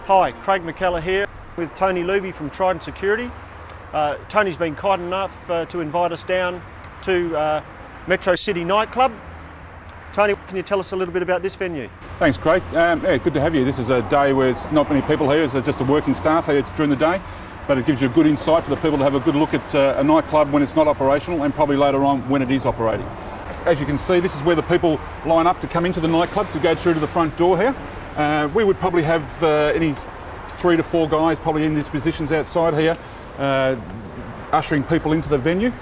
Hi, Craig McKellar here with Tony Luby from Trident Security. Tony's been kind enough to invite us down to Metro City nightclub. Tony, can you tell us a little bit about this venue? Thanks, Craig. Yeah, good to have you. This is a day where it's not many people here. It's just a working staff here during the day, but it gives you a good insight for the people to have a good look at a nightclub when it's not operational and probably later on when it is operating. As you can see, this is where the people line up to come into the nightclub to go through to the front door here. We would probably have any 3 to 4 guys probably in these positions outside here, ushering people into the venue.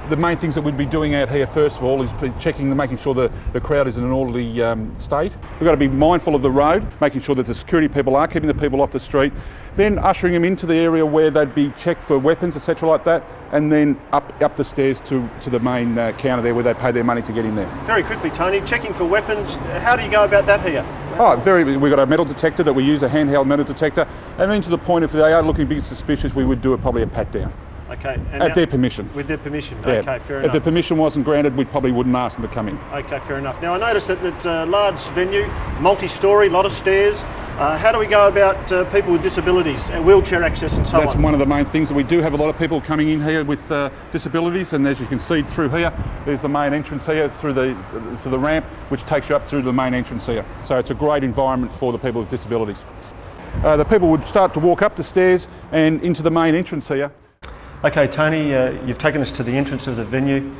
The main things that we'd be doing out here first of all is checking, making sure that the crowd is in an orderly state. We've got to be mindful of the road, making sure that the security people are keeping the people off the street, then ushering them into the area where they'd be checked for weapons, etc. like that, and then up the stairs to the main counter there where they pay their money to get in there. Very quickly, Tony, checking for weapons, how do you go about that here? We've got a metal detector that we use, a handheld metal detector, and then to the point if they are looking a bit suspicious, we would do probably a pat down. Okay. And at their permission. With their permission, yeah. Okay, fair enough. If the permission wasn't granted, we probably wouldn't ask them to come in. Okay, fair enough. Now I noticed that it's a large venue, multi-storey, a lot of stairs. How do we go about people with disabilities and wheelchair access and so on? That's one of the main things. That we do have a lot of people coming in here with disabilities, and as you can see through here, there's the main entrance here through the ramp, which takes you up through the main entrance here. So it's a great environment for the people with disabilities. The people would start to walk up the stairs and into the main entrance here. Okay, Tony, you've taken us to the entrance of the venue.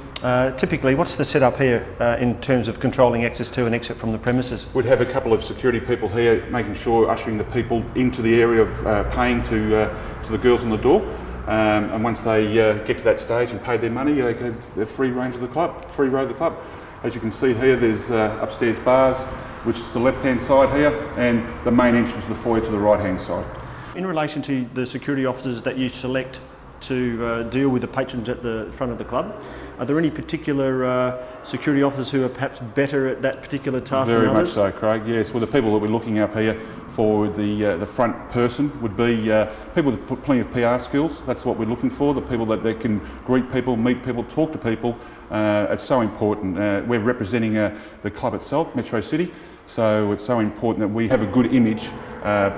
Typically, what's the setup here in terms of controlling access to and exit from the premises? We'd have a couple of security people here, making sure, ushering the people into the area of paying to the girls on the door. And once they get to that stage and pay their money, they're free range of the club, free row of the club. As you can see here, there's upstairs bars, which is the left-hand side here, and the main entrance of the foyer to the right-hand side. In relation to the security officers that you select to deal with the patrons at the front of the club, are there any particular security officers who are perhaps better at that particular task than others? Very much so, Craig, yes. Well, the people that we're looking up here for the front person would be people with plenty of PR skills. That's what we're looking for, the people that can greet people, meet people, talk to people. It's so important. We're representing the club itself, Metro City, so it's so important that we have a good image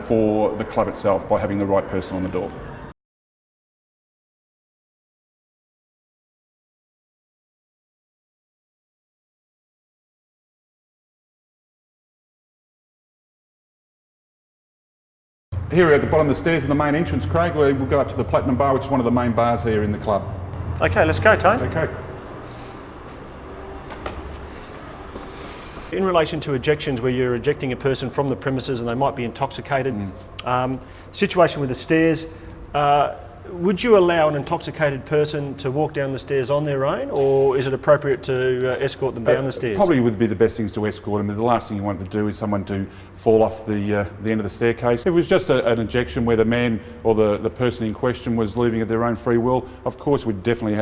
for the club itself by having the right person on the door. Here at the bottom of the stairs in the main entrance, Craig, we'll go up to the Platinum Bar, which is one of the main bars here in the club. Okay, let's go, Tony. Okay. In relation to ejections, where you're ejecting a person from the premises and they might be intoxicated, situation with the stairs, would you allow an intoxicated person to walk down the stairs on their own, or is it appropriate to escort them down the stairs? Probably would be the best things to escort them. The last thing you want to do is someone to fall off the end of the staircase. If it was just an ejection where the man or the person in question was leaving at their own free will, of course we'd definitely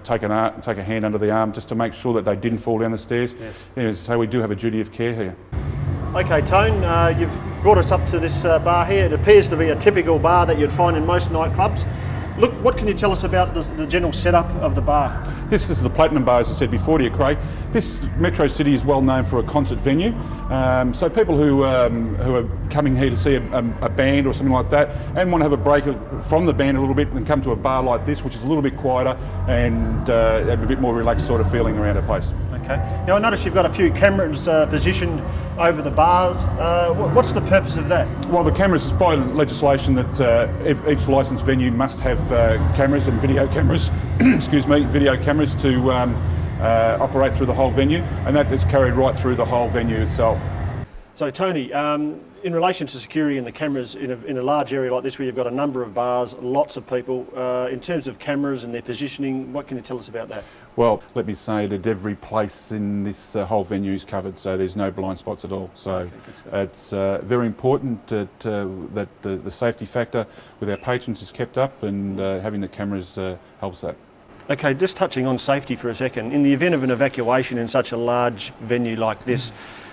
take a hand under the arm just to make sure that they didn't fall down the stairs. Yes. So we do have a duty of care here. Okay, Tone, you've brought us up to this bar here. It appears to be a typical bar that you'd find in most nightclubs. Look, what can you tell us about the general setup of the bar? This is the Platinum Bar, as I said before to you, Craig. This Metro City is well known for a concert venue. So people who are coming here to see a band or something like that and want to have a break from the band a little bit and come to a bar like this, which is a little bit quieter and have a bit more relaxed sort of feeling around a place. Okay. Now I notice you've got a few cameras positioned over the bars. What's the purpose of that? Well, the cameras is by legislation that each licensed venue must have cameras and video cameras, excuse me, video cameras to operate through the whole venue, and that is carried right through the whole venue itself. So Tony, in relation to security and the cameras in a large area like this where you've got a number of bars, lots of people, in terms of cameras and their positioning, what can you tell us about that? Well, let me say that every place in this whole venue is covered, so there's no blind spots at all. So it's very important that the safety factor with our patrons is kept up, and having the cameras helps that. Okay, just touching on safety for a second. In the event of an evacuation in such a large venue like this,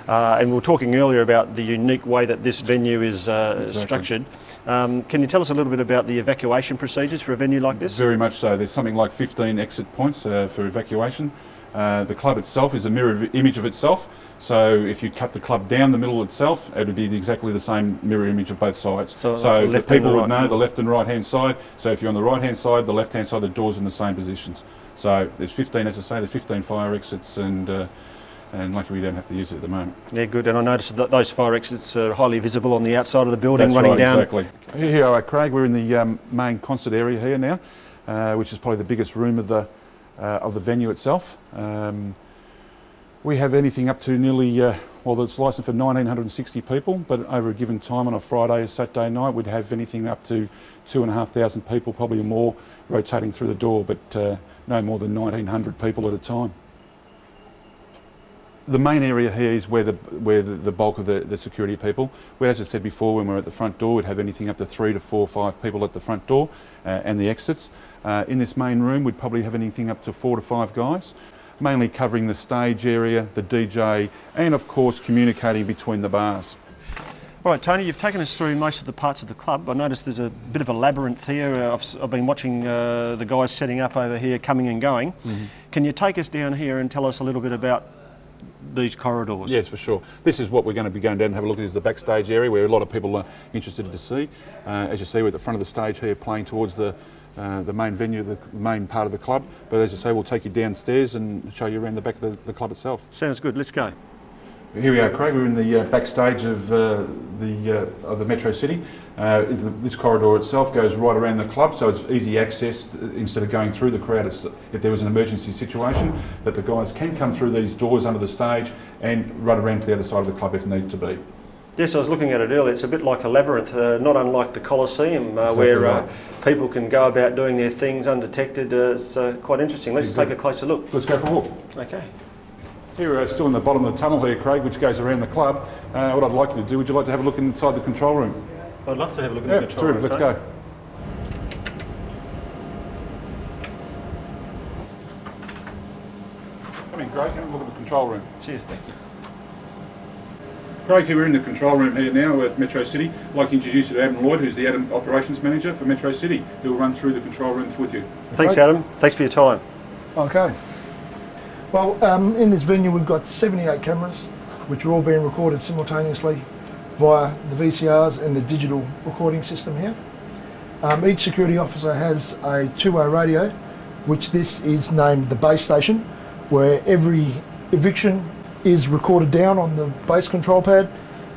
and we were talking earlier about the unique way that this venue is structured. Can you tell us a little bit about the evacuation procedures for a venue like this? Very much so. There's something like 15 exit points for evacuation. The club itself is a mirror image of itself, so if you cut the club down the middle itself, it would be exactly the same mirror image of both sides. So like the people would know the left and right hand side, so if you're on the right hand side, the left hand side, the door's in the same positions. So there's 15, as I say, there's 15 fire exits, and luckily we don't have to use it at the moment. Yeah, good. And I noticed that those fire exits are highly visible on the outside of the building. That's running right, down. Exactly. Here you are, Craig. We're in the main concert area here now, which is probably the biggest room of the venue itself. We have anything up to nearly, well, it's licensed for 1,960 people, but over a given time on a Friday or Saturday night, we'd have anything up to 2,500 people, probably more, rotating through the door, but no more than 1,900 people at a time. The main area here is where the bulk of the security people. Where, as I said before, when we're at the front door, we'd have anything up to 3 to 4 or 5 people at the front door and the exits. In this main room, we'd probably have anything up to 4 to 5 guys, mainly covering the stage area, the DJ, and of course communicating between the bars. All right, Tony, you've taken us through most of the parts of the club. I noticed there's a bit of a labyrinth here. I've been watching the guys setting up over here, coming and going. Mm-hmm. Can you take us down here and tell us a little bit about these corridors? Yes, for sure. This is what we're going to be going down and have a look at. This is the backstage area where a lot of people are interested to see. As you see, we're at the front of the stage here playing towards the main venue, the main part of the club. But as I say, we'll take you downstairs and show you around the back of the club itself. Sounds good. Let's go. Here we are, Craig. We're in the backstage of the Metro City. This corridor itself goes right around the club, so it's easy access instead of going through the crowd. If there was an emergency situation, that the guys can come through these doors under the stage and run around to the other side of the club if need to be. Yes, I was looking at it earlier. It's a bit like a labyrinth, not unlike the Colosseum, where right. People can go about doing their things undetected. It's quite interesting. Let's take a closer look. Let's go for a walk. Okay. Here we're still in the bottom of the tunnel here, Craig, which goes around the club. What I'd like you to do, would you like to have a look inside the control room? I'd love to have a look at the control room. Let's go. Come in, Craig, have a look at the control room. Cheers, thank you. Craig, here we're in the control room here now at Metro City. I'd like to introduce you to Adam Lloyd, who's the Adam Operations Manager for Metro City, who will run through the control rooms with you. Thanks, Adam. Thanks for your time. Okay. Well, in this venue we've got 78 cameras, which are all being recorded simultaneously via the VCRs and the digital recording system here. Each security officer has a two-way radio, which this is named the base station, where every eviction is recorded down on the base control pad,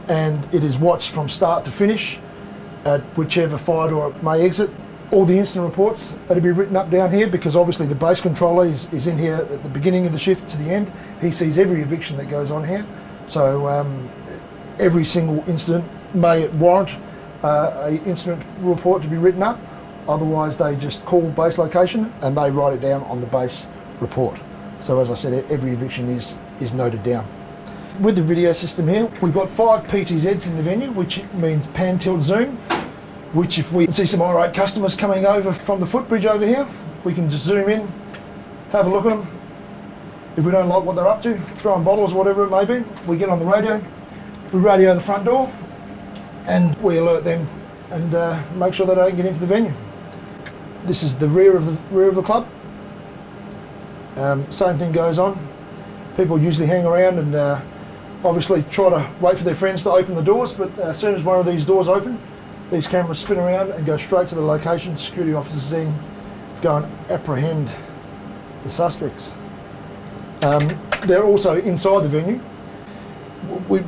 and it is watched from start to finish at whichever fire door it may exit. All the incident reports are to be written up down here, because obviously the base controller is in here at the beginning of the shift to the end. He sees every eviction that goes on here. So every single incident may warrant an incident report to be written up. Otherwise they just call base location and they write it down on the base report. So as I said, every eviction is noted down. With the video system here, we've got 5 PTZs in the venue, which means pan, tilt, zoom, which if we see some irate customers coming over from the footbridge over here, we can just zoom in, have a look at them. If we don't like what they're up to, throwing bottles or whatever it may be, we get on the radio, we radio the front door, and we alert them and make sure they don't get into the venue. This is the rear of the club. Same thing goes on. People usually hang around and obviously try to wait for their friends to open the doors, but as soon as one of these doors open, these cameras spin around and go straight to the location. Security officers then go and apprehend the suspects. They're also inside the venue.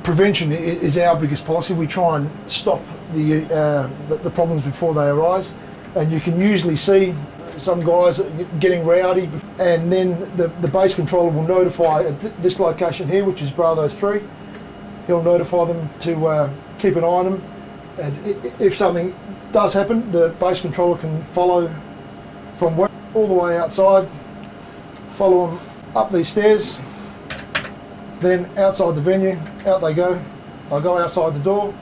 Prevention is our biggest policy. We try and stop the problems before they arise, and you can usually see some guys getting rowdy, and then the base controller will notify at this location here, which is Bravo 3. He'll notify them to keep an eye on them, and if something does happen, the base controller can follow from all the way outside, follow them up these stairs, then outside the venue, out they go. They'll go outside the door.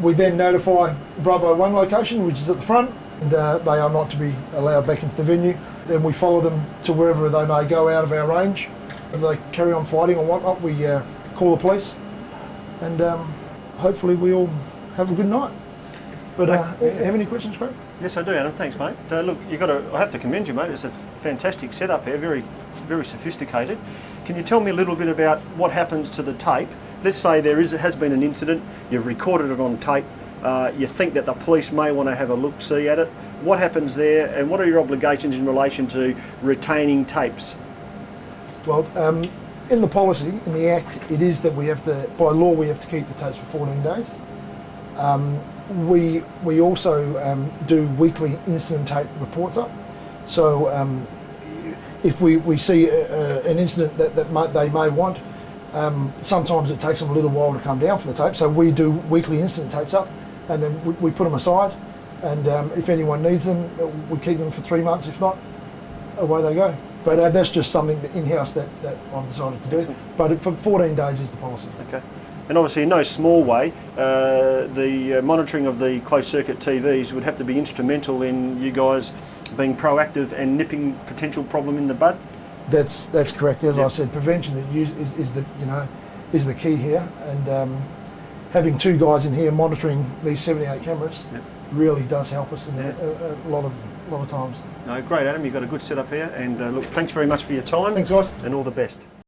We then notify Bravo 1 location, which is at the front, and they are not to be allowed back into the venue. Then we follow them to wherever they may go out of our range. If they carry on fighting or whatnot, we call the police, and hopefully we all have a good night. But have any questions, Craig? Yes, I do, Adam. Thanks, mate. Look, I have to commend you, mate. It's a fantastic setup here, very, very sophisticated. Can you tell me a little bit about what happens to the tape? Let's say has been an incident, you've recorded it on tape, you think that the police may want to have a look-see at it. What happens there, and what are your obligations in relation to retaining tapes? Well, in the policy, in the Act, it is that we have to, by law, we have to keep the tapes for 14 days. We also do weekly incident tape reports up. So if we see an incident that they may want, sometimes it takes them a little while to come down for the tape. So we do weekly incident tapes up, and then we put them aside. And if anyone needs them, we keep them for 3 months. If not, away they go. But that's just something in-house that I've decided to do. Excellent. But for 14 days is the policy. Okay. And obviously in no small way, the monitoring of the closed circuit TVs would have to be instrumental in you guys being proactive and nipping potential problem in the bud. That's correct. As Yep. I said, prevention is the key here, and having 2 guys in here monitoring these 78 cameras Yep. really does help us in Yeah. a lot of times. No, great, Adam. You've got a good setup here, and look, thanks very much for your time. Thanks, guys. And all the best.